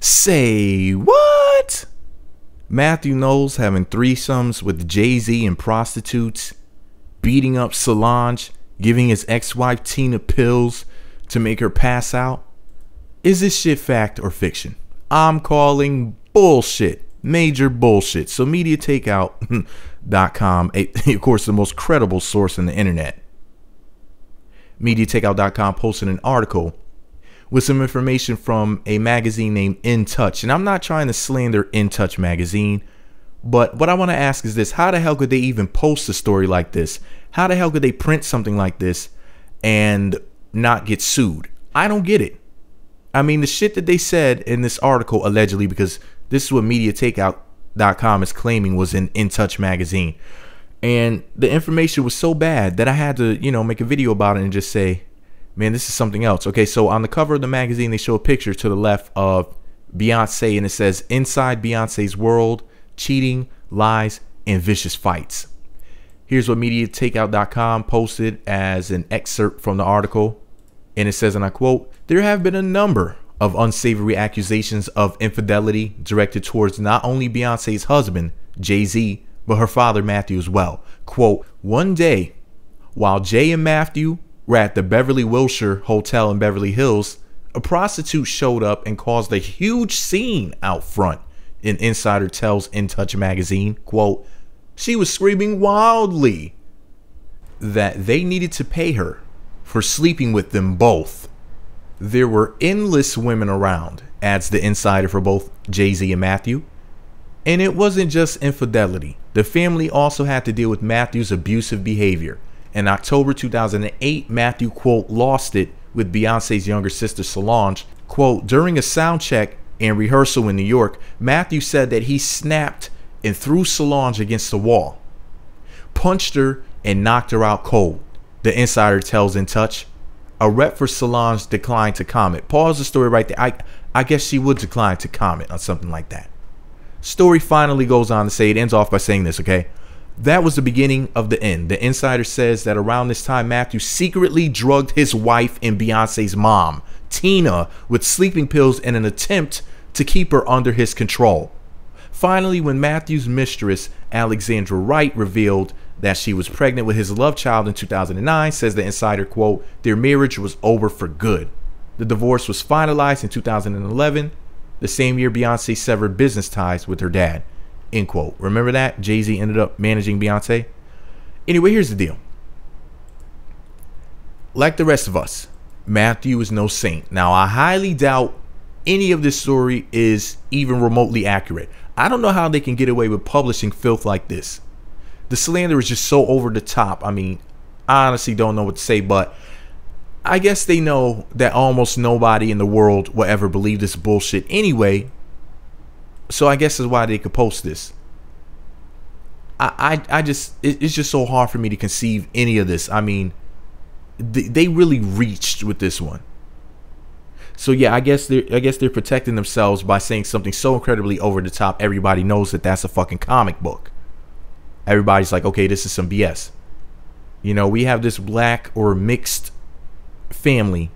Say what? Mathew Knowles having threesomes with Jay-Z and prostitutes, beating up Solange, giving his ex-wife Tina pills to make her pass out. Is this shit fact or fiction? I'm calling bullshit. Major bullshit. So MediaTakeout.com, of course, the most credible source on the internet. MediaTakeout.com posted an article with some information from a magazine named In Touch. And I'm not trying to slander In Touch magazine, but what I want to ask is this: how the hell could they even post a story like this? How the hell could they print something like this and not get sued? I don't get it. I mean, the shit that they said in this article, allegedly, because this is what MediaTakeout.com is claiming was in Touch magazine. And the information was so bad that I had to, make a video about it and just say, man, this is something else. Okay, so on the cover of the magazine, they show a picture to the left of Beyonce, and it says, "Inside Beyonce's world, cheating, lies, and vicious fights." Here's what MediaTakeout.com posted as an excerpt from the article. And it says, and I quote, "There have been a number of unsavory accusations of infidelity directed towards not only Beyonce's husband, Jay-Z, but her father, Mathew, as well. Quote, one day, while Jay and Mathew were at the Beverly Wilshire Hotel in Beverly Hills, a prostitute showed up and caused a huge scene out front. An insider tells In Touch magazine, quote, she was screaming wildly that they needed to pay her for sleeping with them both. There were endless women around," adds the insider for both Jay-Z and Mathew. And it wasn't just infidelity. The family also had to deal with Mathew's abusive behavior. In October 2008, Mathew, quote, lost it with Beyonce's younger sister Solange. Quote, during a sound check and rehearsal in New York, Mathew said that he snapped and threw Solange against the wall, punched her, and knocked her out cold. The insider tells In Touch. A rep for Solange declined to comment. Pause the story right there. I guess she would decline to comment on something like that. Story finally goes on to say, it ends off by saying this, okay? That was the beginning of the end. The insider says that around this time, Mathew secretly drugged his wife and Beyonce's mom, Tina, with sleeping pills in an attempt to keep her under his control. Finally, when Mathew's mistress, Alexandra Wright, revealed that she was pregnant with his love child in 2009, says the insider, quote, their marriage was over for good. The divorce was finalized in 2011, the same year Beyonce severed business ties with her dad, end quote. Remember that? Jay-Z ended up managing Beyonce. Anyway, here's the deal. Like the rest of us, Mathew is no saint. Now, I highly doubt any of this story is even remotely accurate. I don't know how they can get away with publishing filth like this. The slander is just so over the top. I mean, I honestly don't know what to say, but I guess they know that almost nobody in the world will ever believe this bullshit anyway. So I guess that's why they could post this. It's just so hard for me to conceive any of this. I mean, they really reached with this one. So yeah, I guess they're protecting themselves by saying something so incredibly over the top. Everybody knows that that's a fucking comic book. Everybody's like, okay, this is some BS. We have this black or mixed family.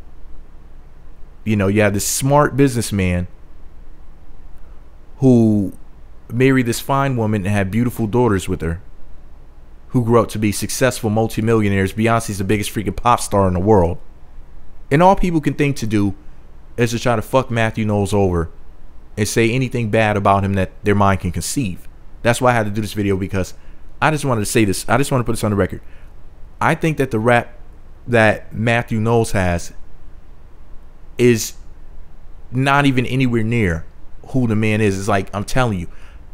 You have this smart businessman who married this fine woman and had beautiful daughters with her, who grew up to be successful multimillionaires. Beyonce's the biggest freaking pop star in the world. And all people can think to do is to try to fuck Mathew Knowles over and say anything bad about him that their mind can conceive. That's why I had to do this video, because I just wanted to say this. I just want to put this on the record. I think that the rap that Mathew Knowles has is not even anywhere near who the man is. It's like, I'm telling you,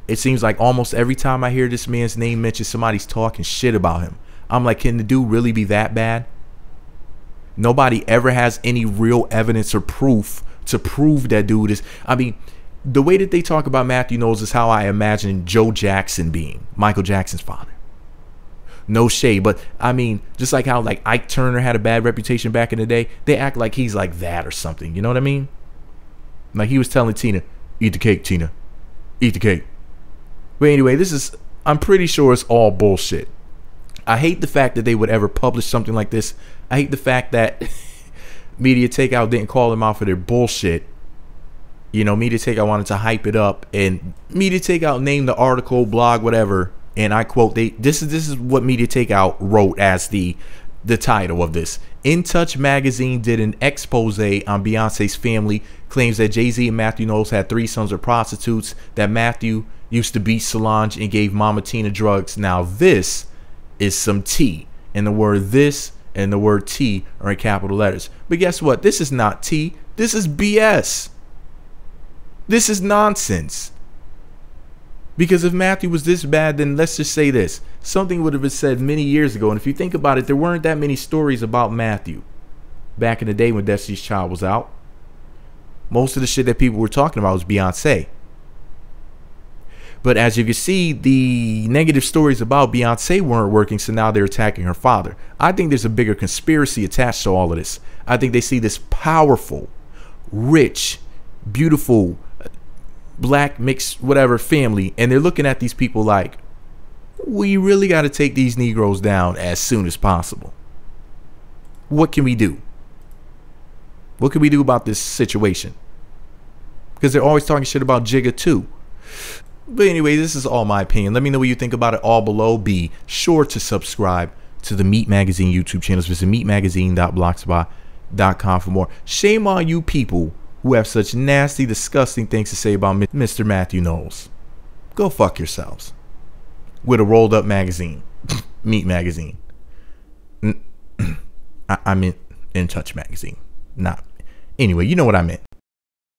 it seems like almost every time I hear this man's name mentioned, somebody's talking shit about him. I'm like, can the dude really be that bad? Nobody ever has any real evidence or proof to prove that dude is. I mean, the way that they talk about Mathew Knowles is how I imagine Joe Jackson being, Michael Jackson's father. No shade, but I mean, just like how like Ike Turner had a bad reputation back in the day, they act like he's like that or something. You know what I mean? Like he was telling Tina, eat the cake, Tina. Eat the cake. But anyway, I'm pretty sure it's all bullshit. I hate the fact that they would ever publish something like this. I hate the fact that Media Takeout didn't call them out for their bullshit. You know, Media Takeout wanted to hype it up, and Media Takeout named the article, blog, whatever, and I quote, this is what Media Takeout wrote as the title of this. In Touch magazine did an expose on Beyonce's family, claims that Jay-Z and Mathew Knowles had 3 sons of prostitutes, that Mathew used to beat Solange and gave Mama Tina drugs. Now this is some tea, and the word this and the word T are in capital letters. But guess what? This is not tea. This is BS. This is nonsense. Because if Mathew was this bad, then let's just say this. Something would have been said many years ago. And if you think about it, there weren't that many stories about Mathew back in the day when Destiny's Child was out. Most of the shit that people were talking about was Beyonce. But as you can see, the negative stories about Beyonce weren't working, so now they're attacking her father. I think there's a bigger conspiracy attached to all of this. I think they see this powerful, rich, beautiful, black mixed whatever family, and they're looking at these people like, we really got to take these Negroes down as soon as possible. What can we do? What can we do about this situation? Because they're always talking shit about Jigga too. But anyway, this is all my opinion. Let me know what you think about it all below. Be sure to subscribe to the Meat Magazine YouTube channels. Visit meatmagazine.blogspot.com for more. Shame on you people who have such nasty, disgusting things to say about Mr. Mathew Knowles. Go fuck yourselves. With a rolled up magazine. Meat Magazine. I meant In Touch magazine. Not. Anyway, you know what I meant.